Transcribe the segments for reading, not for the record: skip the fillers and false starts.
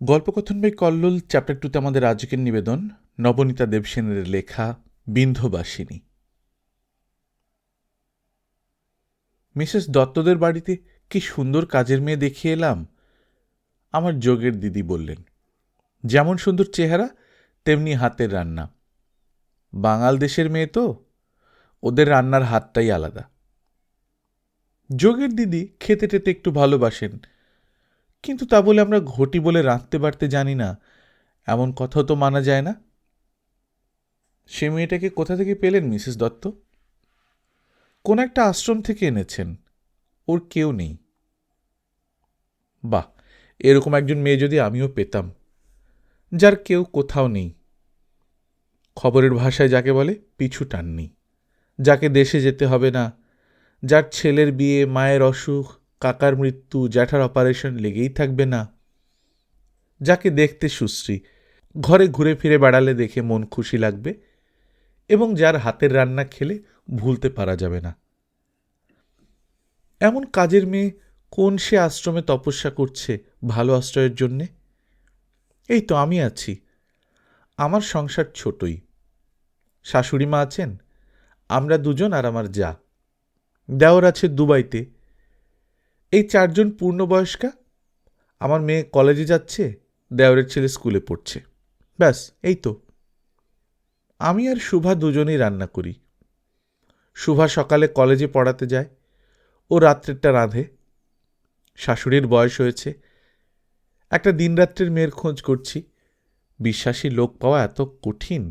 গল্পকথন by Kallol chapter 2-তে আমাদের আজকের নিবেদন নবনীতা দেবসেনের লেখা বিন্ধবাসিনী। মিসেস দত্তদের বাড়িতে কি সুন্দর কাজের মেয়ে দেখিয়ে এলাম, আমার যোগের দিদি বললেন। যেমন সুন্দর চেহারা তেমনি হাতের রান্না। বাঙাল দেশের মেয়ে তো, ওদের রান্নার হাতটাই আলাদা। যোগের দিদি খেতে টেতে একটু ভালোবাসেন, কিন্তু তা বলে আমরা ঘটি বলে রাঁধতে বাড়তে জানি না, এমন কথাও তো মানা যায় না। সে মেয়েটাকে কোথা থেকে পেলেন মিসেস দত্ত? কোন একটা আশ্রম থেকে এনেছেন, ওর কেউ নেই। বাহ, এরকম একজন মেয়ে যদি আমিও পেতাম, যার কেউ কোথাও নেই। খবরের ভাষায় যাকে বলে পিছু টাননি, যাকে দেশে যেতে হবে না, যার ছেলের বিয়ে, মায়ের অসুখ, কাকার মৃত্যু, জ্যাঠার অপারেশন লেগেই থাকবে না, যাকে দেখতে সুশ্রী, ঘরে ঘুরে ফিরে বেড়ালে দেখে মন খুশি লাগবে, এবং যার হাতের রান্না খেলে ভুলতে পারা যাবে না। এমন কাজের মেয়ে কোন সে আশ্রমে তপস্যা করছে ভালো আশ্রয়ের জন্যে? এই তো আমি আছি। আমার সংসার ছোটই। শাশুড়ি মা আছেন, আমরা দুজন আর আমার যা। দেওর আছে দুবাইতে। এই 4 জন পূর্ণবয়স্কা। আমার মেয়ে কলেজে যাচ্ছে, দেওরের ছেলে স্কুলে পড়ছে। ব্যাস, এই তো। আমি আর শুভা দুজনেই রান্না করি। শুভা সকালে কলেজে পড়াতে যায়, ও রাত্রেরটা রাঁধে। শাশুড়ির বয়স হয়েছে, একটা দিনরাত্রের মেয়ের খোঁজ করছি। বিশ্বাসী লোক পাওয়া এত কঠিন।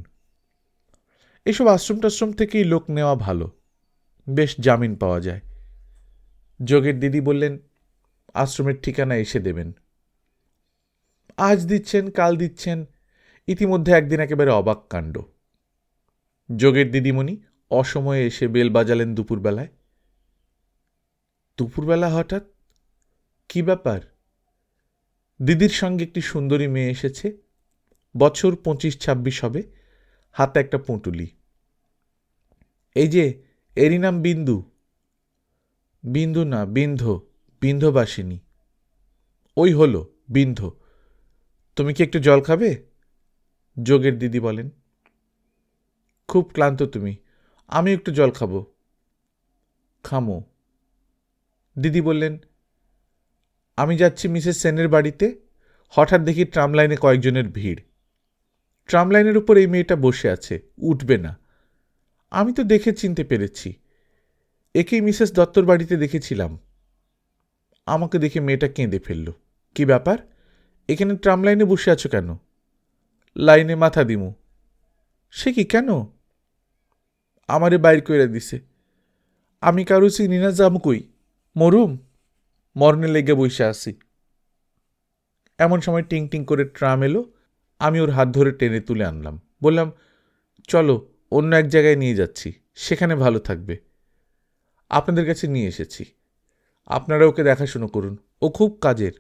এসব আশ্রম টাশ্রম থেকেই লোক নেওয়া ভালো, বেশ জামিন পাওয়া যায়। যোগের দিদি বললেন আশ্রমের ঠিকানা এসে দেবেন। আজ দিচ্ছেন, কাল দিচ্ছেন, ইতিমধ্যে একদিন একেবারে অবাক কাণ্ড। যোগের দিদিমণি অসময়ে এসে বেল বাজালেন দুপুরবেলায়। দুপুরবেলা হঠাৎ? কি ব্যাপার? দিদির সঙ্গে একটি সুন্দরী মেয়ে এসেছে, বছর 25-26 হবে, হাতে একটা পুঁটুলি। এই যে, এরই নাম বিন্দু। বিন্দু না, বিন্ধ, বিন্ধবাসিনী। ওই হলো বিন্ধ। তুমি কি একটু জল খাবে? যোগের দিদি বলেন। খুব ক্লান্ত তুমি, আমি একটু জল খাবো। খামো। দিদি বললেন, আমি যাচ্ছি মিসেস সেনের বাড়িতে, হঠাৎ দেখি ট্রাম লাইনে কয়েকজনের ভিড়। ট্রাম লাইনের উপর এই মেয়েটা বসে আছে, উঠবে না। আমি তো দেখে চিনতে পেরেছি, একেই মিসেস দত্তর বাড়িতে দেখেছিলাম। আমাকে দেখে মেয়েটা কেঁদে ফেলল। কি ব্যাপার, এখানে ট্রাম লাইনে বসে আছো কেন? লাইনে মাথা দিমু। সে কি, কেন? আমারে বাইর কইরা দিছে। আমি কারো চিনি না, যাম কই? মরুম? মরণে লেগে বসে আছি। এমন সময় টিং টিং করে ট্রাম এলো। আমি ওর হাত ধরে টেনে তুলে আনলাম। বললাম, চলো, অন্য এক জায়গায় নিয়ে যাচ্ছি, সেখানে ভালো থাকবে। আপনাদের কাছে নিয়ে এসেছি, আপনারা ওকে দেখাশুনো করুন, ও খুব কাজের।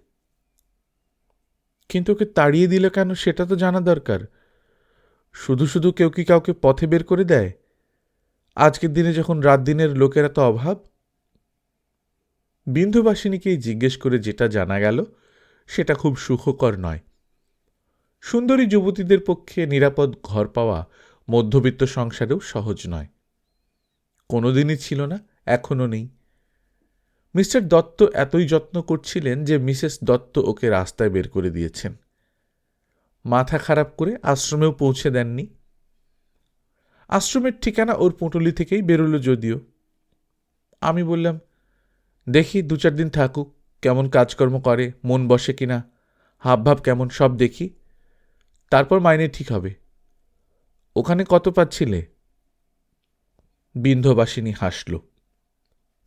কিন্তু ওকে তাড়িয়ে দিল কেন সেটা তো জানা দরকার। শুধু শুধু কেউ কি কাউকে পথে বের করে দেয়, আজকের দিনে যখন রাত দিনের লোকের এত অভাব? বিন্ধুবাসিনীকেই জিজ্ঞেস করে যেটা জানা গেল সেটা খুব সুখকর নয়। সুন্দরী যুবতীদের পক্ষে নিরাপদ ঘর পাওয়া মধ্যবিত্ত সংসারেও সহজ নয়। কোনোদিনই ছিল না, এখনও নেই। মিস্টার দত্ত এতই যত্ন করছিলেন যে মিসেস দত্ত ওকে রাস্তায় বের করে দিয়েছেন। মাথা খারাপ করে আশ্রমেও পৌঁছে দেননি। আশ্রমের ঠিকানা ওর পুঁটুলি থেকেই বেরোলো যদিও। আমি বললাম, দেখি 2-4 দিন থাকুক, কেমন কাজকর্ম করে, মন বসে কিনা, হাবভাব কেমন, সব দেখি, তারপর মাইনে ঠিক হবে। ওখানে কত পাচ্ছিলে? বিন্ধবাসিনী হাসল।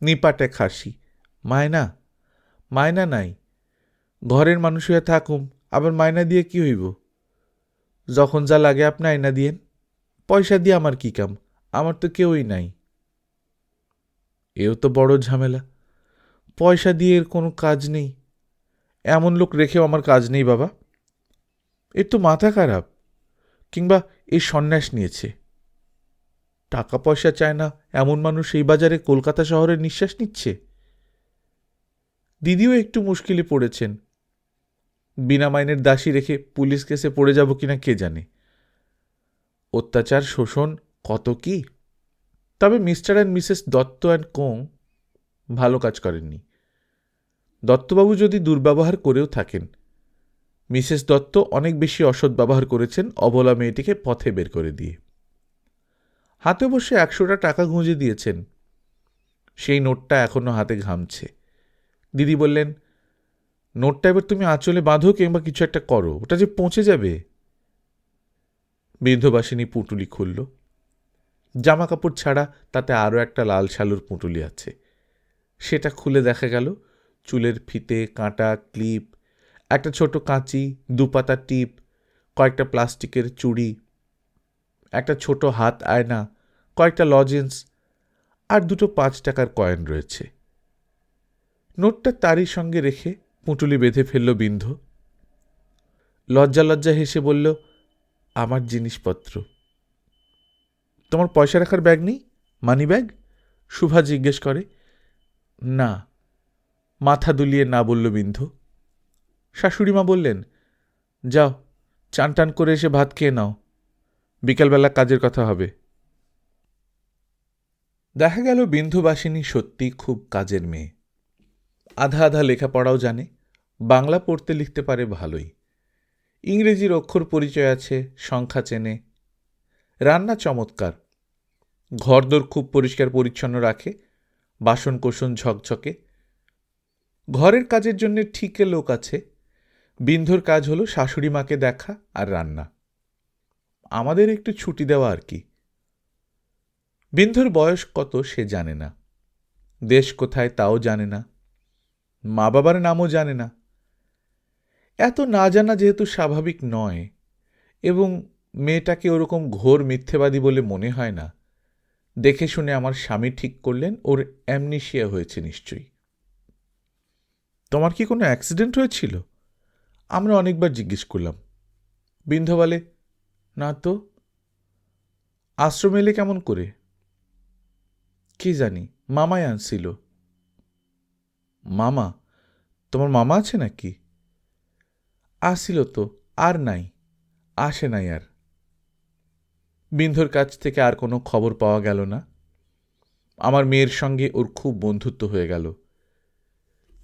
নিপাটে হাসি। মায়না? মায়না নাই। ঘরের মানুষ হয়ে থাকুম, আবার মায়না দিয়ে কি হইব? যখন যা লাগে আপনি আয়না দিয়েন, পয়সা দিয়ে আমার কি কাম? আমার তো কেউই নাই। এও তো বড় ঝামেলা। পয়সা দিয়ে এর কোনো কাজ নেই। এমন লোক রেখেও আমার কাজ নেই বাবা। এর তো মাথা খারাপ, কিংবা এই সন্ন্যাস নিয়েছে। টাকা পয়সা চায় না এমন মানুষ এই বাজারে কলকাতা শহরে নিঃশ্বাস নিচ্ছে। দিদিও একটু মুশকিলে পড়েছেন। বিনা মাইনের দাসী রেখে পুলিশ কেসে পড়ে যাব কিনা কে জানে। অত্যাচার, শোষণ, কত কি। তবে mister and Mrs Dutta and co ভালো কাজ করেননি। দত্তবাবু যদি দুর্ব্যবহার করেও থাকেন, মিসেস দত্ত অনেক বেশি অসৎ ব্যবহার করেছেন অবলা মেয়েটিকে পথে বের করে দিয়ে। হাতে বসে 100টা টাকা গুঁজে দিয়েছেন। সেই নোটটা এখনো হাতে ঘামছে। দিদি বললেন, নোটটা এবার তুমি আঁচলে বাঁধো কিংবা কিছু একটা করো, ওটা যে পৌঁছে যাবে। বৃদ্ধবাসিনী পুঁটুলি খুলল। জামা কাপড় ছাড়া তাতে আরও একটা লাল শালুর পুঁটুলি আছে। সেটা খুলে দেখা গেল চুলের ফিতে, কাঁটা, ক্লিপ, একটা ছোট কাঁচি, 2 পাতা টিপ, কয়েকটা প্লাস্টিকের চুড়ি, একটা ছোট হাত আয়না, কয়েকটা লজেন্স আর 2টো 5 টাকার কয়েন রয়েছে। নোটটা তারই সঙ্গে রেখে পুঁটুলি বেঁধে ফেলল বিন্ধু। লজ্জা লজ্জা হেসে বলল, আমার জিনিসপত্র। তোমার পয়সা রাখার ব্যাগ নেই, মানি ব্যাগ? শুভা জিজ্ঞেস করে। না, মাথা দুলিয়ে না বলল বিন্ধু। শাশুড়িমা বললেন, যাও চান টান করে এসে ভাত খেয়ে নাও, বিকালবেলা কাজের কথা হবে। দেখা গেল বিন্ধুবাসিনী সত্যি খুব কাজের মেয়ে। আধা আধা লেখাপড়াও জানে, বাংলা পড়তে লিখতে পারে ভালোই, ইংরেজির অক্ষর পরিচয় আছে, সংখ্যা চেনে, রান্না চমৎকার, ঘরদোর খুব পরিষ্কার পরিচ্ছন্ন রাখে, বাসন কোসন ঝকঝকে। ঘরের কাজের জন্য ঠিকে লোক আছে। বিন্ধুর কাজ হলো শাশুড়ি মাকে দেখা আর রান্না, আমাদের একটু ছুটি দেওয়া আর কি। বিন্ধুর বয়স কত সে জানে না, দেশ কোথায় তাও জানে না, মা বাবার নামও জানে না। এত না জানা যেহেতু স্বাভাবিক নয় এবং মেয়েটাকে ওরকম ঘোর মিথ্যেবাদী বলে মনে হয় না, দেখে শুনে আমার স্বামী ঠিক করলেন ওর অ্যামনিশিয়া হয়েছে নিশ্চয়ই। তোমার কি কোনো অ্যাক্সিডেন্ট হয়েছিল? আমরা অনেকবার জিজ্ঞেস করলাম। বিন্ধু বলে, না তো। আশ্রম এলে কেমন করে? কি জানি, মামাই আনছিল। মামা? তোমার মামা আছে নাকি? আসছিল তো, আর নাই, আসে নাই আর। বিন্ধুর কাছ থেকে আর কোনো খবর পাওয়া গেল না। আমার মেয়ের সঙ্গে ওর খুব বন্ধুত্ব হয়ে গেল।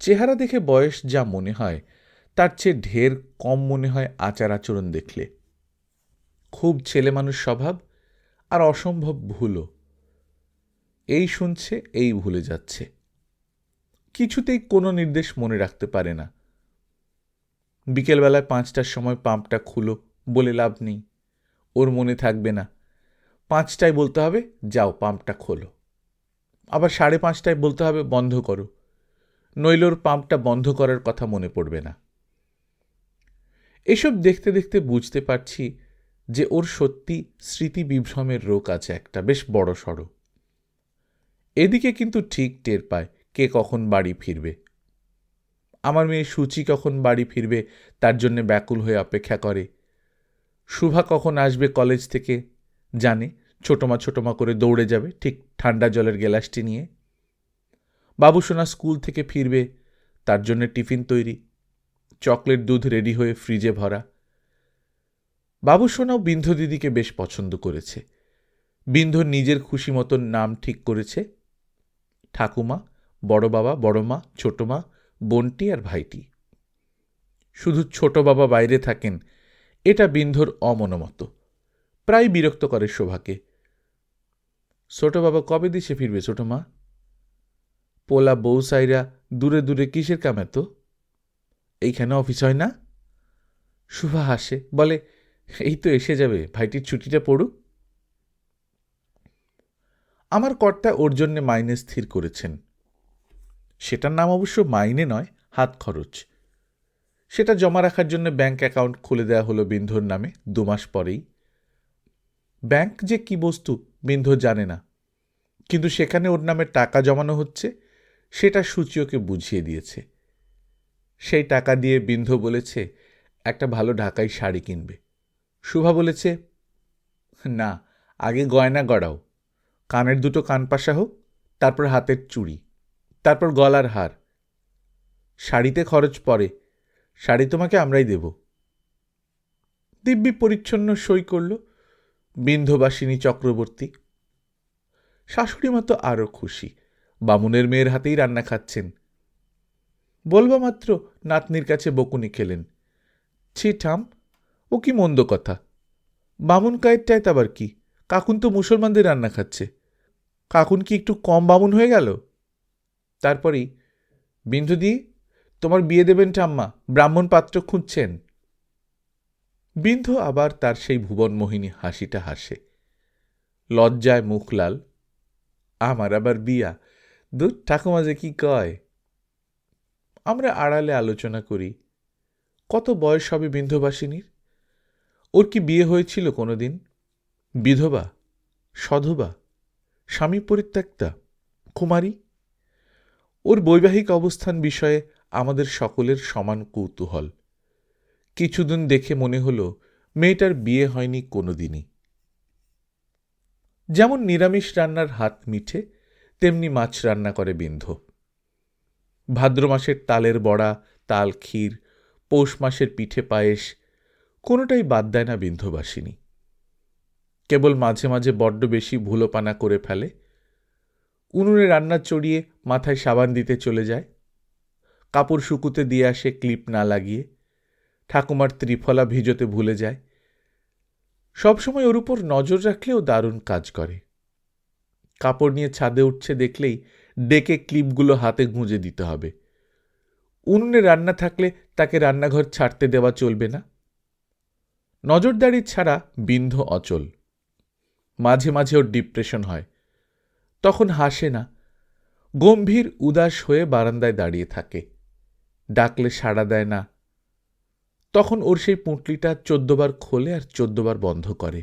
চেহারা দেখে বয়স যা মনে হয় তার চেয়ে ঢের কম মনে হয় আচার আচরণ দেখলে। খুব ছেলে মানুষ স্বভাব আর অসম্ভব ভুলও। এই শুনছে, এই ভুলে যাচ্ছে, কিছুতেই কোনো নির্দেশ মনে রাখতে পারে না। বিকেলবেলায় 5টার সময় পাম্পটা খুলো বলে লাভ নেই, ওর মনে থাকবে না। 5টায় বলতে হবে, যাও পাম্পটা খোলো। আবার 5:30টায় বলতে হবে, বন্ধ করো, নইলে ওর পাম্পটা বন্ধ করার কথা মনে পড়বে না। এসব দেখতে দেখতে বুঝতে পারছি যে ওর সত্যি স্মৃতি বিভ্রমের রোগ আছে একটা, বেশ বড় সড়ো। এদিকে কিন্তু ঠিক টের পায় কে কখন বাড়ি ফিরবে। আমার মেয়ে সুচি কখন বাড়ি ফিরবে তার জন্যে ব্যাকুল হয়ে অপেক্ষা করে। শুভা কখন আসবে কলেজ থেকে জানে, ছোটমা করে দৌড়ে যাবে ঠিক ঠান্ডা জলের গেলাসটি নিয়ে। বাবুসোনা স্কুল থেকে ফিরবে, তার জন্য টিফিন তৈরি, চকলেট দুধ রেডি হয়ে ফ্রিজে ভরা। বাবুসোনাও বিন্ধু দিদিকে বেশ পছন্দ করেছে। বিন্ধুর নিজের খুশি মতন নাম ঠিক করেছে, ঠাকুমা, বড় বাবা, বড় মা, ছোট মা, বোনটি আর ভাইটি। শুধু ছোট বাবা বাইরে থাকেন, এটা বিন্ধুর অমনোমত, প্রায় বিরক্ত করে শোভাকে। ছোট বাবা কবে দেশে ফিরবে ছোট মা? পোলা বউ সাইরা দূরে দূরে কিসের কাম এত? এইখানে অফিস হয় না? শুভা হাসে, বলে, এই তো এসে যাবে, ভাইটির ছুটিটা পড়ুক। আমার কর্তা ওর জন্যে মাইনে স্থির করেছেন। সেটার নাম অবশ্য মাইনে নয়, হাত খরচ। সেটা জমা রাখার জন্য ব্যাংক অ্যাকাউন্ট খুলে দেওয়া হলো বিন্ধুর নামে 2 মাস পরেই। ব্যাংক যে কি বস্তু বিন্ধু জানে না, কিন্তু সেখানে ওর নামে টাকা জমানো হচ্ছে সেটা সূচি ওকে বুঝিয়ে দিয়েছে। সেই টাকা দিয়ে বিন্ধু বলেছে একটা ভালো ঢাকাই শাড়ি কিনবে। শুভা বলেছে, না, আগে গয়না গড়াও, কানের 2টো কানপাশা হোক, তারপর হাতের চুড়ি, তারপর গলার হার। শাড়িতে খরচ পড়ে, শাড়ি তোমাকে আমরাই দেব। দিব্যি পরিচ্ছন্ন সই করল বিন্ধবাসিনী চক্রবর্তী। শাশুড়ি মা তো আরও খুশি, বামুনের মেয়ের হাতেই রান্না খাচ্ছেন। বলবা মাত্র নাতনির কাছে বকুনি খেলেন। ছি ঠাম, ও কি মন্দ কথা! বামুন কায়ের টাইত আবার কি? কাকুন তো মুসলমানদের রান্না খাচ্ছে। কাকুন কি একটু কম বামুন হয়ে গেল? তারপরেই, বিন্ধুদি, তোমার বিয়ে দেবেন ঠাম্মা, ব্রাহ্মণ পাত্র খুঁজছেন। বিন্ধু আবার তার সেই ভুবনমোহিনী হাসিটা হাসে। লজ্জায় মুখ লাল। আমার আবার বিয়া? দূর, ঠাকুমা যে কি কয়! আমরা আড়ালে আলোচনা করি, কত বয়স হবে বিন্ধবাসিনীর? ওর কি বিয়ে হয়েছিল কোনোদিন? বিধবা, সধবা, স্বামী পরিত্যক্তা, কুমারী? ওর বৈবাহিক অবস্থান বিষয়ে আমাদের সকলের সমান কৌতূহল। কিছুদিন দেখে মনে হল মেয়েটার বিয়ে হয়নি কোনোদিনই। যেমন নিরামিষ রান্নার হাত মিঠে, তেমনি মাছ রান্না করে বিন্ধু। ভাদ্র মাসের তালের বড়া, তাল ক্ষীর, পৌষ মাসের পিঠে পায়েস কোনোটাই বাদ দেয় না বিন্ধবাসিনী। কেবল মাঝে মাঝে বড্ড বেশি ভুলোপানা করে ফেলে। উনুনে রান্না চড়িয়ে মাথায় সাবান দিতে চলে যায়, কাপড় শুকুতে দিয়ে আসে ক্লিপ না লাগিয়ে, ঠাকুমার ত্রিফলা ভিজোতে ভুলে যায়। সবসময় ওর উপর নজর রাখলেও দারুণ কাজ করে। কাপড় নিয়ে ছাদে উঠছে দেখলেই ডেকে ক্লিপগুলো হাতে গুঁজে দিতে হবে। উনুনে রান্না থাকলে তাকে রান্নাঘর ছাড়তে দেওয়া চলবে না। নজরদারি ছাড়া বিন্ধু অচল। মাঝে মাঝে ওর ডিপ্রেশন হয়, তখন হাসে না, গম্ভীর উদাস হয়ে বারান্দায় দাঁড়িয়ে থাকে। ডাকলে সাড়া দেয় না। তখন ওর সেই পুঁটলিটা 14 বার খোলে আর 14 বার বন্ধ করে।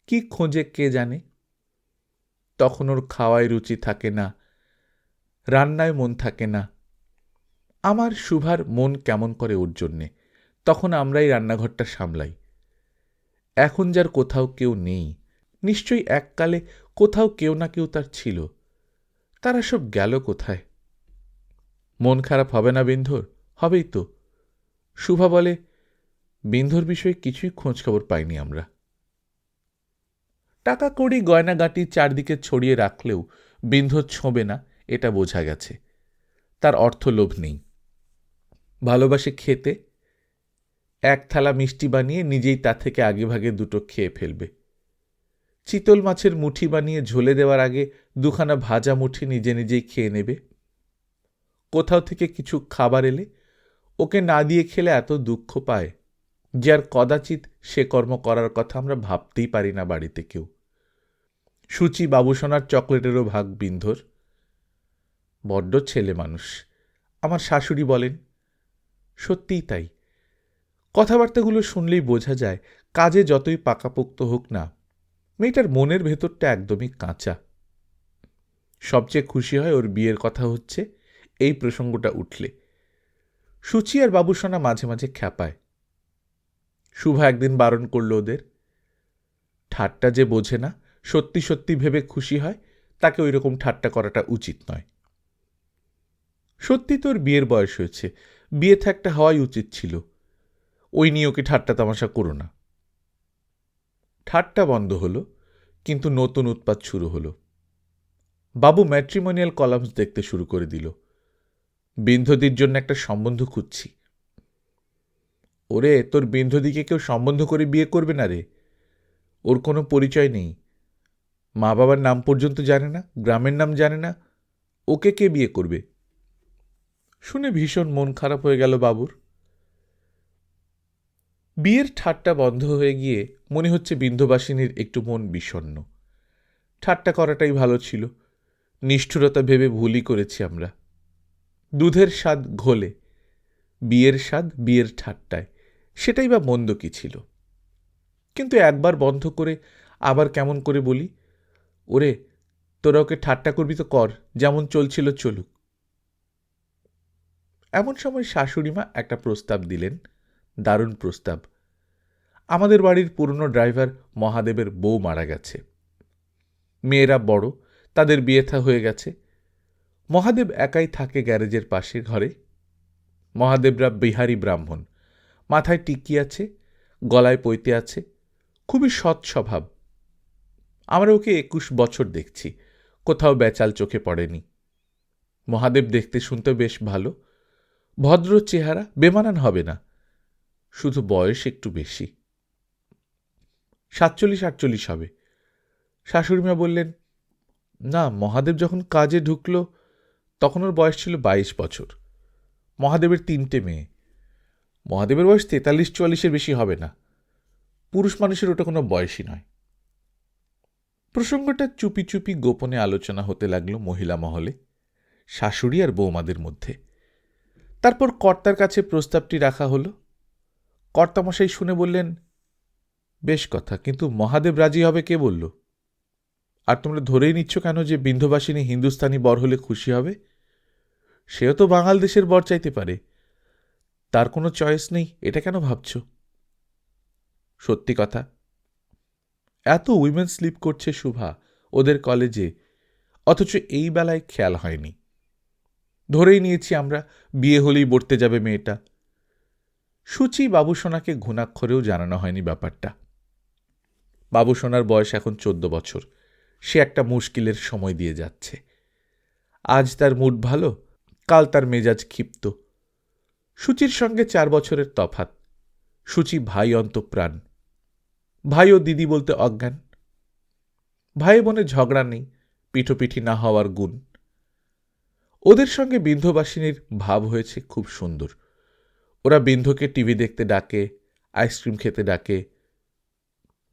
কি খোঁজে কে জানে? তখন ওর খাওয়ায় রুচি থাকে না, রান্নায় মন থাকে না। আমার শুভার মন কেমন করে ওর জন্যে, তখন আমরাই রান্নাঘরটা সামলাই। এখন যার কোথাও কেউ নেই, নিশ্চয়ই এককালে কোথাও কেউ না কেউ তার ছিল, তারা সব গেল কোথায়? মন খারাপ হবে না বিন্ধুর? হবেই তো। শুভা বলে, বিন্ধুর বিষয়ে কিছুই খোঁজ খবর পাইনি আমরা। টাকা কড়ি গয়নাগাটি চারদিকে ছড়িয়ে রাখলেও বিন্ধুর ছোঁবে না, এটা বোঝা গেছে। তার অর্থলোভ নেই, ভালোবাসে খেতে। এক থালা মিষ্টি বানিয়ে নিজেই তা থেকে আগে ভাগে দুটো খেয়ে ফেলবে। চিতল মাছের মুঠি বানিয়ে ঝোলে দেওয়ার আগে দুখানা ভাজা মুঠি নিজে নিজেই খেয়ে নেবে। কোথাও থেকে কিছু খাবার এলে ওকে না দিয়ে খেলে এত দুঃখ পায় যে আর কদাচিৎ সে কর্ম করার কথা আমরা ভাবতেই পারি না বাড়িতে কেউ। সুচি বাবুসোনার চকলেটেরও ভাগ বিন্ধুর। বড্ড ছেলে মানুষ, আমার শাশুড়ি বলেন। সত্যিই তাই। কথাবার্তাগুলো শুনলেই বোঝা যায়, কাজে যতই পাকাপোক্ত হোক না, মেয়েটার মনের ভেতরটা একদমই কাঁচা। সবচেয়ে খুশি হয় ওর বিয়ের কথা হচ্ছে এই প্রসঙ্গটা উঠলে। সুচি আর বাবুসোনা মাঝে মাঝে খ্যাপায়। শুভা একদিন বারণ করল ওদের। ঠাট্টা যে বোঝে না, সত্যি সত্যি ভেবে খুশি হয়, তাকে ওই রকম ঠাট্টা করাটা উচিত নয়। সত্যি তোর বিয়ের বয়স হয়েছে, বিয়ে থাকতে হওয়াই উচিত ছিল। ওই নিয়ে ওকে ঠাট্টা তামাশা করো না। ঠাট্টা বন্ধ হলো, কিন্তু নতুন উৎপাত শুরু হলো। বাবু ম্যাট্রিমোনিয়াল কলামস দেখতে শুরু করে দিল। বিন্ধুদির জন্য একটা সম্বন্ধ খুঁজছি। ওরে, তোর বিন্ধুদিকে কেউ সম্বন্ধ করে বিয়ে করবে না রে। ওর কোনো পরিচয় নেই, মা বাবার নাম পর্যন্ত জানে না, গ্রামের নাম জানে না, ওকে কে বিয়ে করবে? শুনে ভীষণ মন খারাপ হয়ে গেল বাবুর। বিয়ের ঠাট্টা বন্ধ হয়ে গিয়ে মনে হচ্ছে বিন্ধবাসিনীর একটু মন বিষণ্ণ। ঠাট্টা করাটাই ভালো ছিল, নিষ্ঠুরতা ভেবে ভুলই করেছি আমরা। দুধের স্বাদ ঘোলে, বিয়ের স্বাদ বিয়ের ঠাট্টায়, সেটাই বা মন্দ কি ছিল? কিন্তু একবার বন্ধ করে আবার কেমন করে বলি, ওরে, তোরা ওকে ঠাট্টা করবি তো কর, যেমন চলছিল চলুক। এমন সময় শাশুড়িমা একটা প্রস্তাব দিলেন, দারুণ প্রস্তাব। আমাদের বাড়ির পুরনো ড্রাইভার মহাদেবের বউ মারা গেছে। মেয়েরা বড়, তাদের বিয়ে থা হয়ে গেছে। মহাদেব একাই থাকে গ্যারেজের পাশের ঘরে। মহাদেবরা বিহারী ব্রাহ্মণ, মাথায় টিকি আছে, গলায় পৈতে আছে, খুবই সৎ স্বভাব। আমরা ওকে 21 বছর দেখছি, কোথাও বেচাল চোখে পড়েনি। মহাদেব দেখতে শুনতে বেশ ভালো, ভদ্র চেহারা, বেমানান হবে না, শুধু বয়স একটু বেশি, 47-48 হবে। শাশুড়িমা বললেন, না, মহাদেব যখন কাজে ঢুকল তখন ওর বয়স ছিল 22 বছর। মহাদেবের 3টে মেয়ে। মহাদেবের বয়স 43-44-এর বেশি হবে না। পুরুষ মানুষের ওটা কোনো বয়সই নয়। প্রসঙ্গটা চুপি চুপি গোপনে আলোচনা হতে লাগলো মহিলা মহলে, শাশুড়ি আর বৌমাদের মধ্যে। তারপর কর্তার কাছে প্রস্তাবটি রাখা হলো। কর্তামশাই শুনে বললেন, বেশ কথা, কিন্তু মহাদেব রাজি হবে কে বলল? আর তোমরা ধরেই নিচ্ছ কেন যে বিন্ধ্যবাসিনী হিন্দুস্তানি বর হলে খুশি হবে? সেও তো বাঙাল দেশের বর চাইতে পারে, তার কোনো চয়েস নেই, এটা কেন ভাবছ? সত্যি কথা, এত উইমেন স্লিপ করছে শুভা ওদের কলেজে, অথচ এই বেলায় খেয়াল হয়নি। ধরেই নিয়েছি আমরা বিয়ে হলেই বর্তে যাবে মেয়েটা। সুচি বাবুসোনাকে ঘুণাক্ষরেও জানানো হয়নি ব্যাপারটা। বাবুসোনার বয়স এখন 14 বছর। সে একটা মুশকিলের সময় দিয়ে যাচ্ছে। আজ তার মুড ভালো, কাল তার মেজাজ ক্ষিপ্ত। সুচির সঙ্গে 4 বছরের তফাৎ। সুচি ভাই অন্তঃপ্রাণ, ভাই ও দিদি বলতে অজ্ঞান। ভাই বোনে ঝগড়া নেই, পিঠোপিঠি না হওয়ার গুণ। ওদের সঙ্গে বিন্ধ্যবাসিনীর ভাব হয়েছে খুব সুন্দর। ওরা বিন্ধ্যকে টিভি দেখতে ডাকে, আইসক্রিম খেতে ডাকে।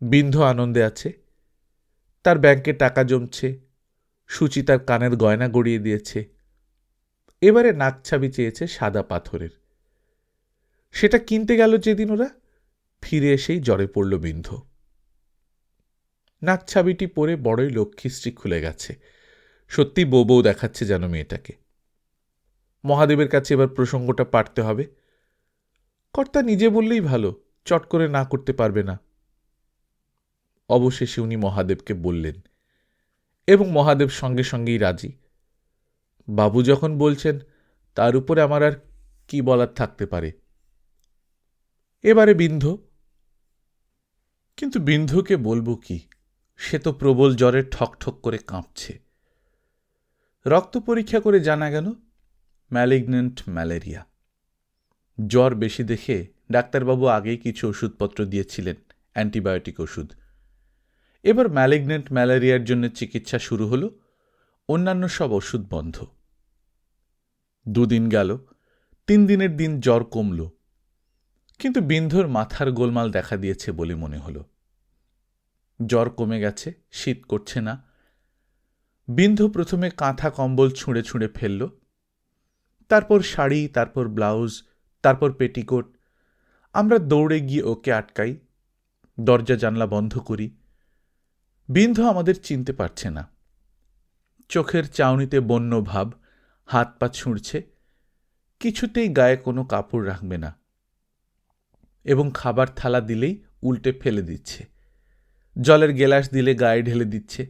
বিন্ধ্য আনন্দে আছে, তার ব্যাংকে টাকা জমছে, সুচি তার কানের গয়না গড়িয়ে দিয়েছে। এবারে নাকছাবি চেয়েছে সাদা পাথরের। সেটা কিনতে গেল যেদিন ওরা, ফিরে এসেই জ্বরে পড়ল বিন্ধ্য। নাকছাবিটি পরে বড়ই লক্ষ্মীশ্রী খুলে গেছে। সত্যি বউ বউ দেখাচ্ছে যেন মেয়েটাকে। মহাদেবের কাছে এবার প্রসঙ্গটা পাঠতে হবে। কর্তা নিজে বললেই ভালো, চট করে না করতে পারবে না। অবশেষে উনি মহাদেবকে বললেন, এবং মহাদেব সঙ্গে সঙ্গেই রাজি। বাবু যখন বলছেন, তার উপরে আমার আর কি বলার থাকতে পারে। এবারে বিন্ধ্য। কিন্তু বিন্ধ্যকে বলবো কি, সে তো প্রবল জ্বরে ঠকঠক করে কাঁপছে। রক্ত পরীক্ষা করে জানা গেল ম্যালিগন্যান্ট ম্যালেরিয়া। জ্বর বেশি দেখে ডাক্তারবাবু আগেই কিছু ওষুধপত্র দিয়েছিলেন, অ্যান্টিবায়োটিক ওষুধ। এবার ম্যালিগন্যান্ট ম্যালেরিয়ার জন্য চিকিৎসা শুরু হলো, অন্যান্য সব ওষুধ বন্ধ। 2 দিন গেল, 3 দিনের দিন জ্বর কমল, কিন্তু বিন্ধ্যর মাথার গোলমাল দেখা দিয়েছে বলে মনে হলো। জ্বর কমে গেছে, শীত করছে না। বিন্ধ্য প্রথমে কাঁথা কম্বল ছুঁড়ে ছুঁড়ে ফেলল, তারপর শাড়ি, তারপর ব্লাউজ, তারপর পেটিকোট। আমরা দৌড়ে গিয়ে ওকে আটকাই, দরজা জানলা বন্ধ করি। বিন্ধ্য আমাদের চিনতে পারছে না। চোখের চাউনিতে বন্য ভাব, হাত পা ছুঁড়ছে, কিছুতেই গায়ে কোনো কাপড় রাখবে না, এবং খাবার থালা দিলেই উল্টে ফেলে দিচ্ছে। জলের গেলাস দিলে গায়ে ঢেলে দিচ্ছে।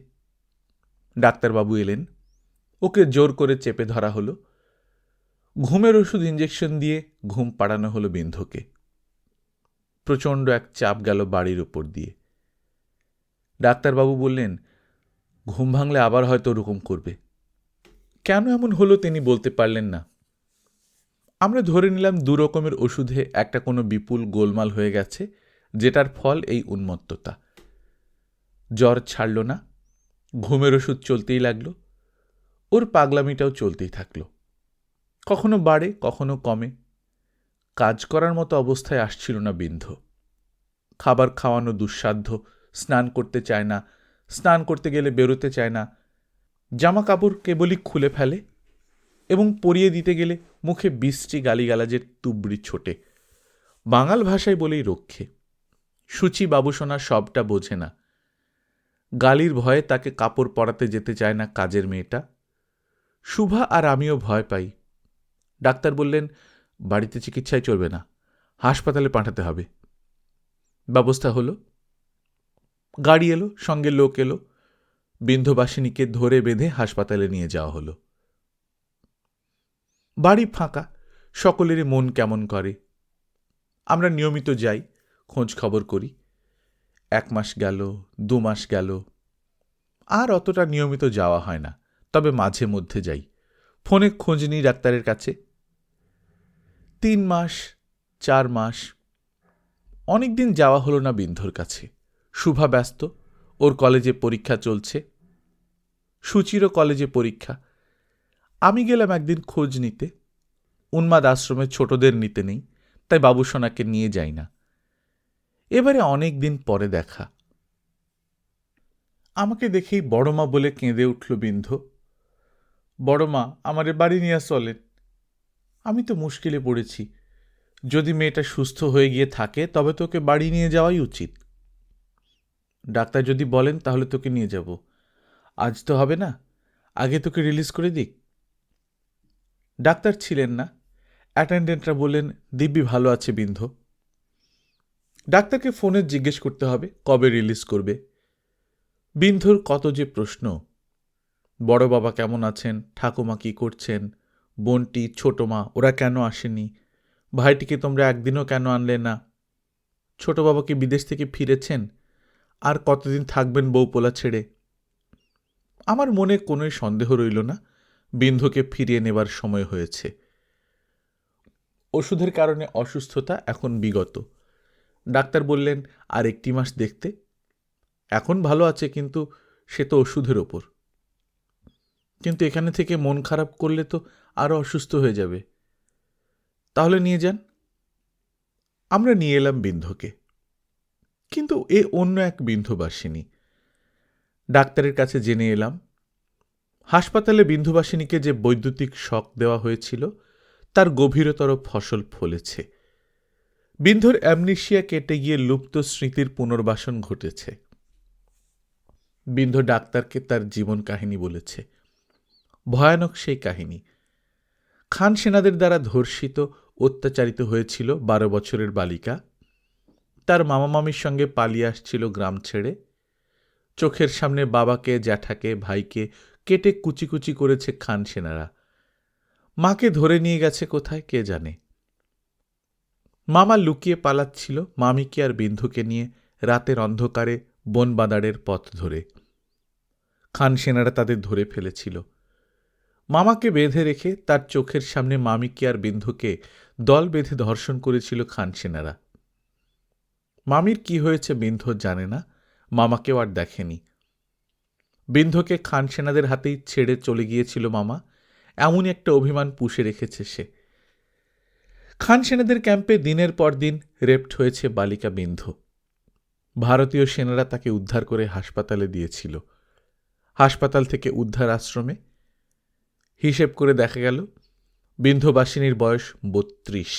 ডাক্তারবাবু এলেন, ওকে জোর করে চেপে ধরা হলো। ঘুমের ওষুধ ইঞ্জেকশন দিয়ে ঘুম পাড়ানো হলো বিন্ধ্যকে। প্রচণ্ড এক চাপ গেল বাড়ির উপর দিয়ে। ডাক্তারবাবু বললেন, ঘুম ভাঙলে আবার হয়তো ওরকম করবে। কেন এমন হলো তিনি বলতে পারলেন না। আমরা ধরে নিলাম 2 রকমের ওষুধে একটা কোনো বিপুল গোলমাল হয়ে গেছে, যেটার ফল এই উন্মত্ততা। জ্বর ছাড়ল না, ঘুমের ওষুধ চলতেই লাগলো, ওর পাগলামিটাও চলতেই থাকলো। কখনো বাড়ে, কখনো কমে। কাজ করার মতো অবস্থায় আসছিল না বিন্ধ্য। খাবার খাওয়ানো দুঃসাধ্য, স্নান করতে চায় না, স্নান করতে গেলে বেরোতে চায় না, জামা কাপড় কেবলই খুলে ফেলে, এবং পরিয়ে দিতে গেলে মুখে বিশ্রী গালিগালাজের তুবড়ি ছোটে। বাঙাল ভাষায় বলেই রক্ষে। সুচি বাবুসোনা সবটা বোঝে না। গালির ভয়ে তাকে কাপড় পরাতে যেতে চায় না কাজের মেয়েটা। শুভা আর আমিও ভয় পাই। ডাক্তার বললেন, বাড়িতে চিকিৎসায় চলবে না, হাসপাতালে পাঠাতে হবে। ব্যবস্থা হলো। গাড়ি এলো, সঙ্গে লোক এলো, বিন্ধ্যবাসিনীকে ধরে বেঁধে হাসপাতালে নিয়ে যাওয়া হলো। বাড়ি ফাঁকা, সকলেরই মন কেমন করে। আমরা নিয়মিত যাই, খোঁজ খবর করি। 1 মাস গেল, 2 মাস গেল, আর অতটা নিয়মিত যাওয়া হয় না, তবে মাঝে মধ্যে যাই। ফোনে খোঁজ নিই ডাক্তারের কাছে। 3 মাস, 4 মাস, অনেকদিন যাওয়া হলো না বিন্ধুর কাছে। শুভা ব্যস্ত, ওর কলেজে পরীক্ষা চলছে। সুচিরও কলেজে পরীক্ষা। আমি গেলাম একদিন খোঁজ নিতে। উন্মাদ আশ্রমে ছোটদের নিতে নেই, তাই বাবুসোনাকে নিয়ে যাই না। এবারে অনেক দিন পরে দেখা। আমাকে দেখেই বড়মা বলে কেঁদে উঠল বিন্ধু। বড়মা, আমারে বাড়ি নিয়ে চলেন। আমি তো মুশকিলে পড়েছি। যদি মেয়েটা সুস্থ হয়ে গিয়ে থাকে তবে তোকে বাড়ি নিয়ে যাওয়াই উচিত। ডাক্তার যদি বলেন তাহলে তোকে নিয়ে যাব। আজ তো হবে না, আগে তোকে রিলিজ করে দিক। ডাক্তার ছিলেন না। অ্যাটেন্ডেন্টরা বললেন দিব্যি ভালো আছে বিন্ধু। ডাক্তারকে ফোনে জিজ্ঞেস করতে হবে কবে রিলিজ করবে। বিন্ধুর কত যে প্রশ্ন। বড় বাবা কেমন আছেন, ঠাকুমা কি করছেন, বোনটি, ছোট মা ওরা কেন আসেনি, ভাইটিকে তোমরা একদিনও কেন আনলে না, ছোট বাবা কি বিদেশ থেকে ফিরেছেন, আর কতদিন থাকবেন বউপোলা ছেড়ে। আমার মনে কোনোই সন্দেহ রইল না বিন্ধুকে ফিরিয়ে নেবার সময় হয়েছে। ওষুধের কারণে অসুস্থতা এখন বিগত। ডাক্তার বললেন আর 1 মাস দেখতে। এখন ভালো আছে, কিন্তু সে তো ওষুধের ওপর। কিন্তু এখানে থেকে মন খারাপ করলে তো আরও অসুস্থ হয়ে যাবে। তাহলে নিয়ে যান। আমরা নিয়ে এলাম বিন্ধুকে। কিন্তু এ অন্য এক বিন্ধুবাসিনী। ডাক্তারের কাছে জেনে এলাম হাসপাতালে বিন্ধুবাসিনীকে যে বৈদ্যুতিক শক দেওয়া হয়েছিল তার গভীরতর ফসল ফলেছে। বিন্ধুর অ্যামনেশিয়া কেটে গিয়ে লুপ্ত স্মৃতির পুনর্বাসন ঘটেছে। বিন্ধু ডাক্তারকে তার জীবন কাহিনী বলেছে। ভয়ানক সেই কাহিনী। খান সেনাদের দ্বারা ধর্ষিত, অত্যাচারিত হয়েছিল 12 বছরের বালিকা। তার মামা মামির সঙ্গে পালিয়ে আসছিল গ্রাম ছেড়ে। চোখের সামনে বাবাকে, জ্যাঠাকে, ভাইকে কেটে কুচি কুচি করেছে খান সেনারা। মাকে ধরে নিয়ে গেছে কোথায় কে জানে। মামা লুকিয়ে পালাচ্ছিল মামিকে আর বিন্ধুকে নিয়ে রাতের অন্ধকারে বনবাদারের পথ ধরে। খান সেনারা তাদের ধরে ফেলেছিল। মামাকে বেঁধে রেখে তার চোখের সামনে মামিকে আর বিন্ধুকে দল বেঁধে ধর্ষণ করেছিল খান সেনারা। মামির কি হয়েছে বিন্ধু জানে না, মামাকেও আর দেখেনি। বিন্ধুকে খান সেনাদের হাতেই ছেড়ে চলে গিয়েছিল মামা। এমনই একটা অভিমান পুষে রেখেছে সে। খান সেনাদের ক্যাম্পে দিনের পর দিন রেপ্ট হয়েছে বালিকা বিন্ধু। ভারতীয় সেনারা তাকে উদ্ধার করে হাসপাতালে দিয়েছিল। হাসপাতাল থেকে উদ্ধার আশ্রমে। হিসেব করে দেখা গেল বিন্ধুবাসিনীর বয়স 32।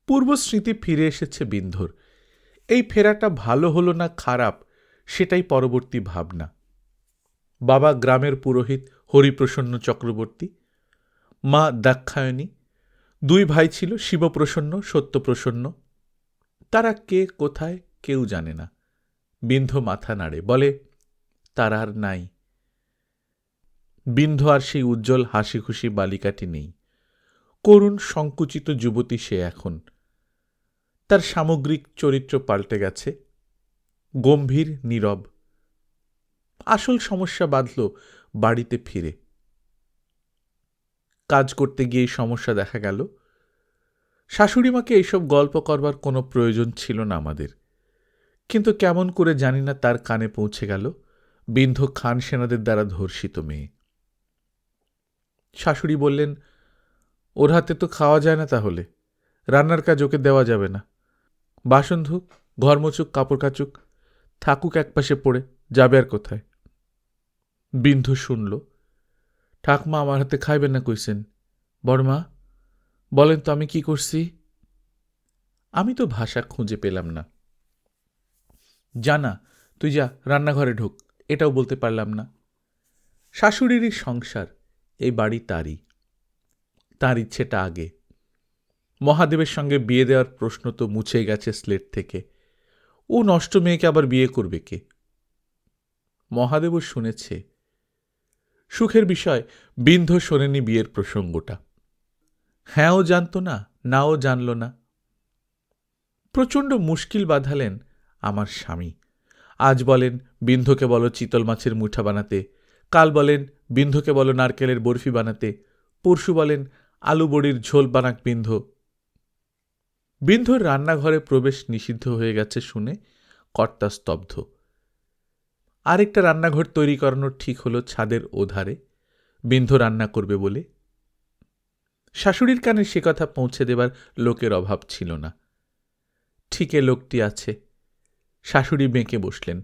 পূর্ব স্মৃতি ফিরে এসেছে বিন্ধুর। এই ফেরাটা ভালো হলো না খারাপ, সেটাই পরবর্তী ভাবনা। বাবা গ্রামের পুরোহিত হরিপ্রসন্ন চক্রবর্তী, মা দাক্ষায়ণী। 2 ভাই ছিল, শিবপ্রসন্ন, সত্যপ্রসন্ন। তারা কে কোথায় কেউ জানে না। বিন্ধু মাথা নাড়ে, বলে তারা আর নাই। বিন্ধু আর সেই উজ্জ্বল হাসি খুশি বালিকাটি নেই। করুণ সংকুচিত যুবতী সে এখন। তার সামগ্রিক চরিত্র পাল্টে গেছে। গম্ভীর, নীরব। আসল সমস্যা বাঁধল বাড়িতে ফিরে। কাজ করতে গিয়ে সমস্যা দেখা গেল। শাশুড়িমাকে এইসব গল্প করবার কোনো প্রয়োজন ছিল না আমাদের। কিন্তু কেমন করে জানি না তার কানে পৌঁছে গেল বিন্ধু খান সেনাদের দ্বারা ধর্ষিত মেয়ে। শাশুড়ি বললেন, ওর হাতে তো খাওয়া যায় না, তাহলে রান্নার কাজ ওকে দেওয়া যাবে না। বাসন ধুক, ঘর মুছুক, কাপড় কাচুক, থাকুক একপাশে পড়ে, যাবে আর কোথায়। বিন্ধু শুনল। ঠাকমা আমার হাতে খাইবেন না কইছেন। বড়মা বলেন তো আমি কি করছি। আমি তো ভাষা খুঁজে পেলাম না। জানা, তুই যা রান্নাঘরে ঢোক, এটাও বলতে পারলাম না। শাশুড়িরই সংসার, এই বাড়ি তারই। তার ইচ্ছেটা আগে। মহাদেবের সঙ্গে বিয়ে দেওয়ার প্রশ্ন তো মুছে গেছে স্লেট থেকে। ও নষ্ট মেয়েকে আবার বিয়ে করবে কে? মহাদেবও শুনেছে। সুখের বিষয়, বিন্ধু শোনেনি বিয়ের প্রসঙ্গটা। হ্যাঁও জানত না, নাও জানল না। প্রচণ্ড মুশকিল বাঁধালেন আমার স্বামী। আজ বলেন বিন্ধুকে বলো চিতল মাছের মুঠা বানাতে, কাল বলেন বিন্ধুকে বলো নারকেলের বরফি বানাতে, পরশু বলেন আলু বড়ির ঝোল বানাক বিন্ধু। বিন্ধুর রান্নাঘরে প্রবেশ নিষিদ্ধ হয়ে গেছে শুনে কর্তা স্তব্ধ। আরেকটা রান্নাঘর তৈরি করানোর ঠিক হলো ছাদের ওধারে, বিন্ধু রান্না করবে বলে। শাশুড়ির কানে সে কথা পৌঁছে দেবার লোকের অভাব ছিল না। ঠিকে লোকটি আছে। শাশুড়ি বেঁকে বসলেন।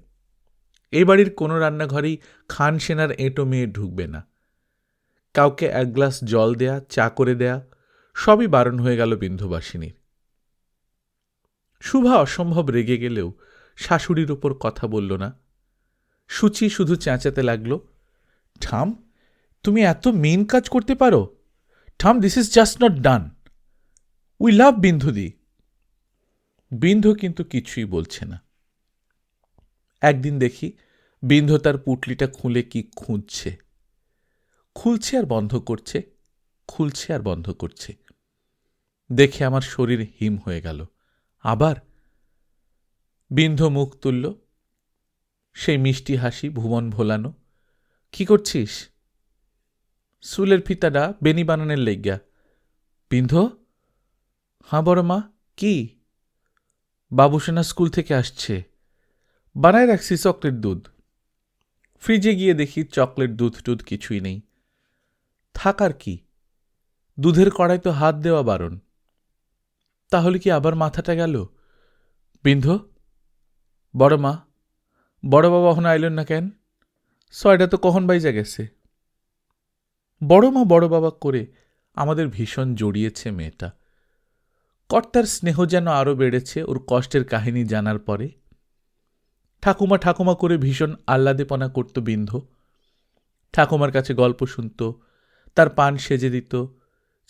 এ বাড়ির কোনো রান্নাঘরেই খান সেনার এঁটো মেয়ে ঢুকবে না। কাউকে এক গ্লাস জল দেয়া, চা করে দেয়া, সবই বারণ হয়ে গেল বিন্ধুবাসিনীর। শুভা অসম্ভব রেগে গেলেও শাশুড়ির উপর কথা বলল না। সুচি শুধু চেঁচাতে লাগল, ঠাম, তুমি এত মেন কাজ করতে পারো? ঠাম, this is just not done. We love বিন্ধুদি। বিন্ধু কিন্তু কিছুই বলছে না। একদিন দেখি বিন্ধু তার পুটলিটা খুলে কি খুঁজছে। খুলছে আর বন্ধ করছে, খুলছে আর বন্ধ করছে। দেখে আমার শরীর হিম হয়ে গেল। আবার বিন্ধু মুখ তুলল, সেই মিষ্টি হাসি, ভুবন ভোলানো। কি করছিস? চুলের ফিতাটা বেনি বানানের লেগা। বিন্ধু? হাঁ বড় মা, কি? বাবুসেনা স্কুল থেকে আসছে, বানায় রাখছি চকলেট দুধ। ফ্রিজে গিয়ে দেখি চকলেট দুধ টুধ কিছুই নেই। থাকার কি, দুধের কড়াই তো হাত দেওয়া বারণ। তাহলে কি আবার মাথাটা গেল? বিন্ধু? বড় মা, বড় বাবা এখন আইলেন না কেন? ছয়টা তো কখন বাইজা গেছে। বড় মা বড় বাবা করে আমাদের ভীষণ জড়িয়েছে মেয়েটা। কর্তার স্নেহ যেন আরও বেড়েছে ওর কষ্টের কাহিনী জানার পরে। ঠাকুমা ঠাকুমা করে ভীষণ আহ্লাদেপনা করত বিন্ধু। ঠাকুমার কাছে গল্প শুনত, তার পান সেজে দিত,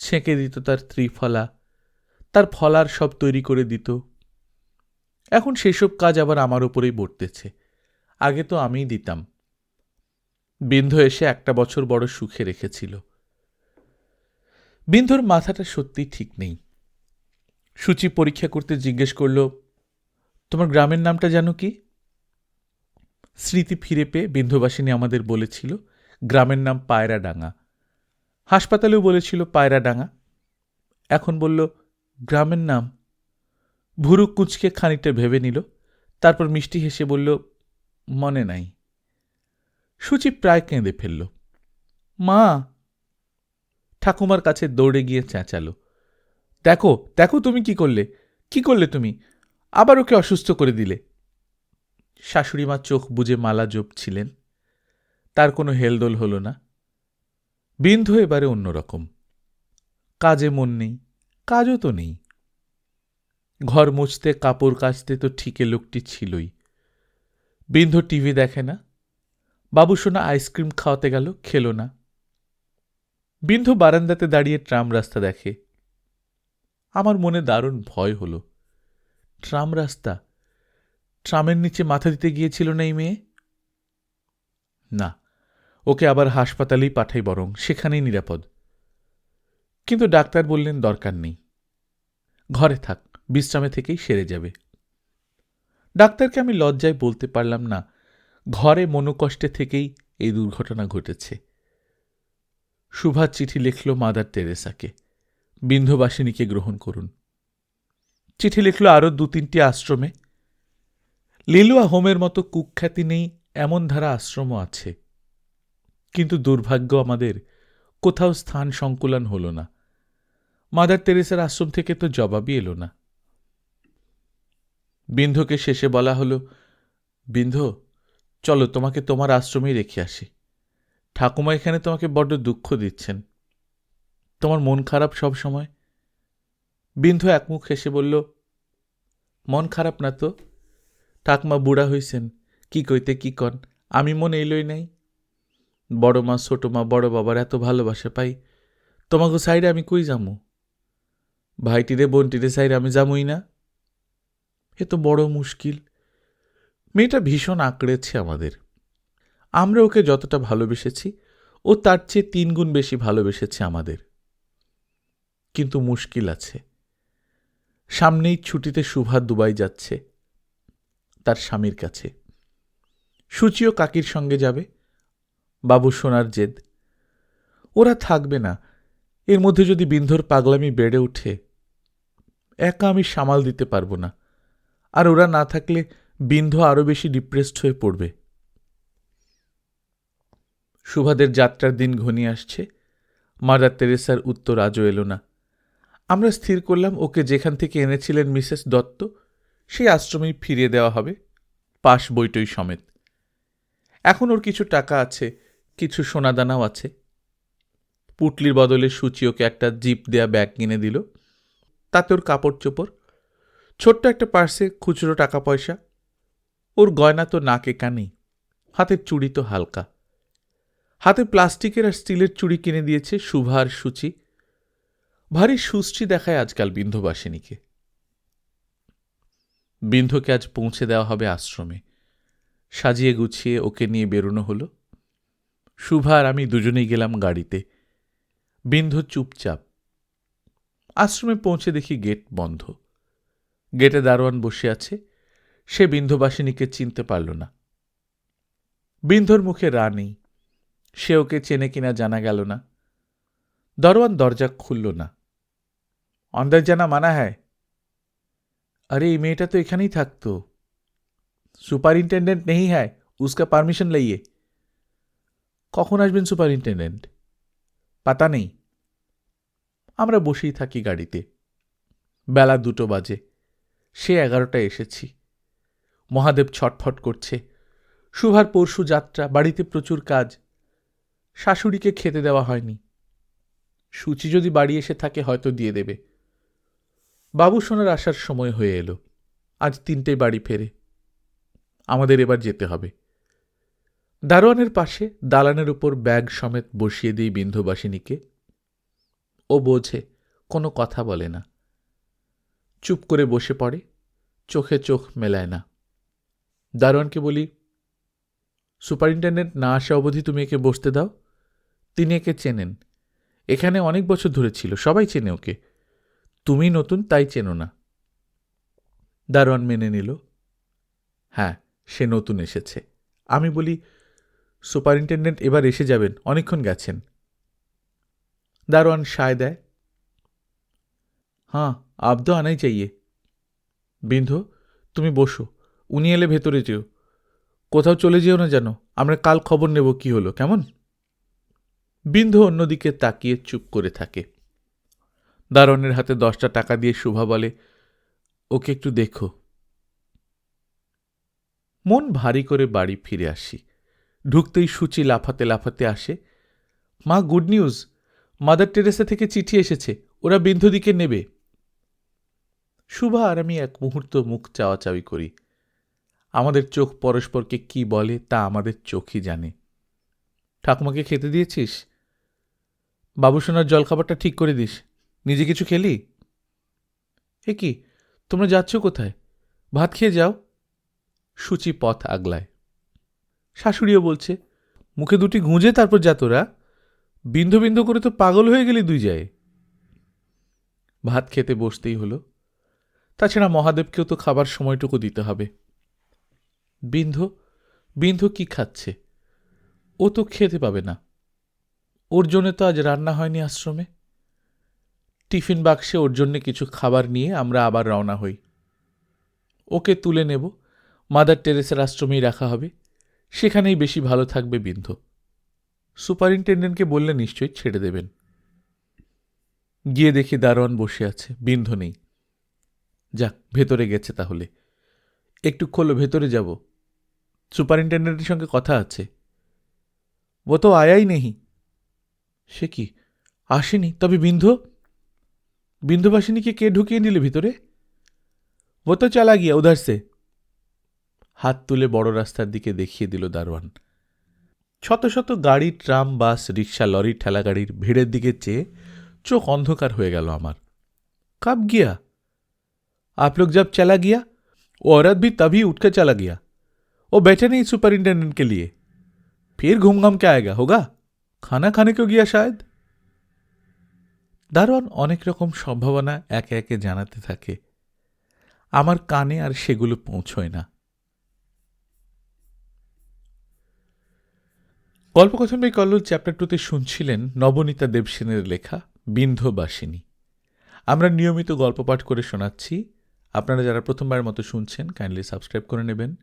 ছেঁকে দিত তার ত্রিফলা, তার ফলার সব তৈরি করে দিত। এখন সেসব কাজ আবার আমার উপরেই বর্তেছে। আগে তো আমিই দিতাম। বিন্ধু এসে একটা বছর বড় সুখে রেখেছিল। বিন্ধুর মাথাটা সত্যি ঠিক নেই। সূচি পরীক্ষা করতে জিজ্ঞেস করল, তোমার গ্রামের নামটা জানো কি? স্মৃতি ফিরে পেয়ে বিন্ধুবাসিনী আমাদের বলেছিল গ্রামের নাম পায়রাডাঙ্গা। হাসপাতালেও বলেছিল পায়রাডাঙ্গা। এখন বলল গ্রামের নাম। ভুরু কুঁচকে খানিকটা ভেবে নিল, তারপর মিষ্টি হেসে বলল, মনে নাই। সূচি প্রায় কেঁদে ফেলল। মা! ঠাকুমার কাছে দৌড়ে গিয়ে চেঁচালো, দেখো দেখো, তুমি কি করলে, কি করলে তুমি? আবার ওকে অসুস্থ করে দিলে। শাশুড়ি মা চোখ বুজে মালা জপছিলেন। তার কোনো হেলদোল হল না। বিন্ধু এবারে অন্যরকম। কাজে মন নেই, কাজও তো নেই। ঘর মুছতে, কাপড় কাচতে তো ঠিকে লোকটি ছিলই। বিন্ধু টিভি দেখে না। বাবুসোনা আইসক্রিম খাওয়াতে গেল, খেল না। বিন্ধু বারান্দাতে দাঁড়িয়ে ট্রাম রাস্তা দেখে। আমার মনে দারুণ ভয় হল। ট্রাম রাস্তা, ট্রামের নিচে মাথা দিতে গিয়েছিল না এই মেয়ে? না, ওকে আবার হাসপাতালেই পাঠাই, বরং সেখানেই নিরাপদ। কিন্তু ডাক্তার বললেন দরকার নেই, ঘরে থাক, বিশ্রামে থেকেই সেরে যাবে। ডাক্তারকে আমি লজ্জায় বলতে পারলাম না ঘরে মনোকষ্টে থেকেই এই দুর্ঘটনা ঘটেছে। সুভা চিঠি লিখল মাদার টেরেসাকে, বিন্ধুবাসিনীকে গ্রহণ করুন। চিঠি লিখল আরও 2-3টি আশ্রমে। লিলুয়া হোমের মতো কুখ্যাতি নেই এমন ধারা আশ্রমও আছে। কিন্তু দুর্ভাগ্য আমাদের কোথাও স্থান সংকুলন হল না। মাদার টেরেসার আশ্রম থেকে তো জবাবই এলো না। বিন্ধুকে শেষে বলা হলো, বিন্ধু, চলো তোমাকে তোমার আশ্রমেই রেখে আসি। ঠাকুমা এখানে তোমাকে বড্ড দুঃখ দিচ্ছেন, তোমার মন খারাপ সব সময়। বিন্ধু একমুখ হেসে বলল, মন খারাপ না তো, ঠাকুমা বুড়া হইছেন, কি কইতে কি কন, আমি মন এইলই নাই। বড় মা ছোট মা বড় বাবার এত ভালোবাসা পাই, তোমাকে সাইডে আমি কই যামু? ভাইটিরে বোনটিরে সাইডে আমি যামুই না। এ তো বড় মুশকিল। মেয়েটা ভীষণ আঁকড়েছে আমাদের। আমরা ওকে যতটা ভালোবেসেছি ও তার চেয়ে 3 গুণ বেশি ভালোবেসেছে আমাদের। কিন্তু মুশকিল আছে। সামনেই ছুটিতে শুভা দুবাই যাচ্ছে, তার স্বামীর কাছে। সুচিও কাকির সঙ্গে যাবে, বাবু সোনার জেদ। ওরা থাকবে না। এর মধ্যে যদি বিন্ধুর পাগলামি বেড়ে উঠে, একা আমি সামাল দিতে পারব না। আর ওরা না থাকলে বিন্ধু আরো বেশি ডিপ্রেসড হয়ে পড়বে। শুভাদের যাত্রার দিন ঘনিয়ে আসছে। মাদার তেরেসার উত্তর আজও এলো না। আমরা স্থির করলাম ওকে যেখান থেকে এনেছিলেন মিসেস দত্ত সেই আশ্রমেই ফিরিয়ে দেওয়া হবে, পাশ বইটই সমেত। এখন ওর কিছু টাকা আছে, কিছু সোনাদানাও আছে। পুটলির বদলে সুচি ওকে একটা জিপ দেয়া ব্যাগ কিনে দিল। তাতে ওর কাপড় চোপড়, ছোট্ট একটা পার্সে খুচরো টাকা পয়সা। ওর গয়না তো নাকে কানেই, হাতের চুড়ি তো হালকা। হাতে প্লাস্টিকের আর স্টিলের চুড়ি কিনে দিয়েছে শুভা আর সুচি। ভারী সুশ্রী দেখায় আজকাল বিন্ধুবাসিনীকে। বিন্ধুকে আজ পৌঁছে দেওয়া হবে আশ্রমে। সাজিয়ে গুছিয়ে ওকে নিয়ে বেরোনো হলো। শুভা আর আমি দুজনেই গেলাম গাড়িতে। বিন্ধু চুপচাপ। আশ্রমে পৌঁছে দেখি গেট বন্ধ। গেটে দারোয়ান বসে আছে। সে বিন্ধুবাসিনীকে চিনতে পারল না। বিন্ধুর মুখে রা নেই। সে ওকে চেনে কিনা জানা গেল না। দারোয়ান দরজা খুলল না। অন্দর জানা মানা হ্যায়। আরে এই মেয়েটা তো এখানেই থাকতো। সুপারিনটেন্ডেন্ট নেই হ্যায়, উসকা পারমিশন লাইয়ে। কখন আসবেন সুপারিনটেন্ডেন্ট? পাতা নেই। আমরা বসেই থাকি গাড়িতে। বেলা 2 বাজে। সে 11টায় এসেছি। মহাদেব ছটফট করছে। শুভার পরশু যাত্রা, বাড়িতে প্রচুর কাজ। শাশুড়িকে খেতে দেওয়া হয়নি। সুচি যদি বাড়ি এসে থাকে হয়তো দিয়ে দেবে। বাবু সোনার আসার সময় হয়ে এলো। আজ 3টে বাড়ি ফেরে। আমাদের এবার যেতে হবে। দারোয়ানের পাশে দালানের উপর ব্যাগ সমেত বসিয়ে দিই বিন্ধুবাসিনীকে। ও বোঝে, কোনো কথা বলে না। চুপ করে বসে পড়ে, চোখে চোখ মেলায় না। দারোয়ানকে বলি, সুপারিনটেন্ডেন্ট না আসা অবধি তুমি একে বসতে দাও। তিনি একে চেনেন। এখানে অনেক বছর ধরে ছিল, সবাই চেনে ওকে। তুমি নতুন, তাই চেনো না। দারোয়ান মেনে নিল। হ্যাঁ, সে নতুন এসেছে। আমি বলি, সুপারিনটেন্ডেন্ট এবার এসে যাবেন, অনেকক্ষণ গেছেন। দারোয়ান সায় দেয়। হ্যাঁ, আব তো আনাই চাইয়ে। বিন্ধু, তুমি বসো। উনি এলে ভেতরে যেও। কোথাও চলে যেও না যেন। আমরা কাল খবর নেব কি হলো, কেমন? বিন্ধু অন্যদিকে তাকিয়ে চুপ করে থাকে। দারোয়ানের হাতে 10টা টাকা দিয়ে শুভা বলে, ওকে একটু দেখো। মন ভারী করে বাড়ি ফিরে আসি। ঢুকতেই সুচি লাফাতে লাফাতে আসে। মা, গুড নিউজ! মাদার টেরেসা থেকে চিঠি এসেছে, ওরা বিন্ধুদিকে নেবে। শুভা আর আমি এক মুহূর্ত মুখ চাওয়াচাওয়ি করি। আমাদের চোখ পরস্পরকে কি বলে তা আমাদের চোখই জানে। ঠাকুমাকে খেতে দিয়েছিস? বাবুসোনার জলখাবারটা ঠিক করে দিস। নিজে কিছু খেলি? এ কি, তোমরা যাচ্ছ কোথায়? ভাত খেয়ে যাও। সুচি পথ আগলায়। শাশুড়িও বলছে, মুখে 2টি গুঁজে তারপর যা তোরা। বিন্ধু বিন্ধু করে তো পাগল হয়ে গেলি 2 জায়ে। ভাত খেতে বসতেই হলো। তাছাড়া মহাদেবকেও তো খাবার সময়টুকু দিতে হবে। বিন্ধু বিন্ধু কি খাচ্ছে? ও তো খেতে পাবে না। ওর জন্য তো আজ রান্না হয়নি আশ্রমে। টিফিন বাক্সে ওর জন্যে কিছু খাবার নিয়ে আমরা আবার রওনা হই। ওকে তুলে নেব, মাদার টেরেসার আশ্রমেই রাখা হবে। সেখানেই বেশি ভালো থাকবে বিন্ধু। সুপারিনটেন্ডেন্টকে বললে নিশ্চয়ই ছেড়ে দেবেন। গিয়ে দেখি দারোয়ান বসে আছে, বিন্ধু নেই। যাক, ভেতরে গেছে তাহলে। একটু খোলো, ভেতরে যাব। সুপারিনটেন্ডেন্টের সঙ্গে কথা আছে। ও তো আয়াই নেই। সে কি, আসেনি? তবে বিন্ধু? বিন্ধুবাসিনীকে কে ঢুকিয়ে নিলে ভিতরে? ও তো চালা গিয়া উধার সে। হাত তুলে বড় রাস্তার দিকে দেখিয়ে দিল দারোয়ান। শত শত গাড়ি, ট্রাম, বাস, রিক্সা, লরি, ঠেলাগাড়ির ভিড়ের দিকে চেয়ে চোখ অন্ধকার হয়ে গেল আমার। कब गया? आप लोग जब चला गया वो औरत भी तभी उठकर चला गया। वो बैठे नहीं सुपरिंटेंडेंट के लिए। फिर घूम घाम के आएगा होगा। खाना खाने क्यों गया शायद। দারোয়ান অনেক রকম সম্ভাবনা একে একে জানাতে থাকে। আমার কানে আর সেগুলো পৌঁছয় না। গল্পকথন বাই কল্লোল চ্যাপ্টার 2তে শুনছিলেন নবনীতা দেবসেনের লেখা বিন্ধ্যবাসিনী। আমরা নিয়মিত গল্প পাঠ করে শোনাচ্ছি। আপনারা যারা প্রথমবারের মতো শুনছেন কাইন্ডলি সাবস্ক্রাইব করে নেবেন।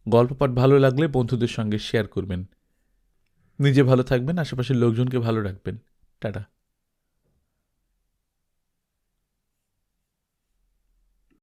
গল্প পাঠ ভালো লাগলে বন্ধুদের সঙ্গে শেয়ার করবেন। নিজে ভালো থাকবেন, আশেপাশের লোকজনকে ভালো রাখবেন। টাটা।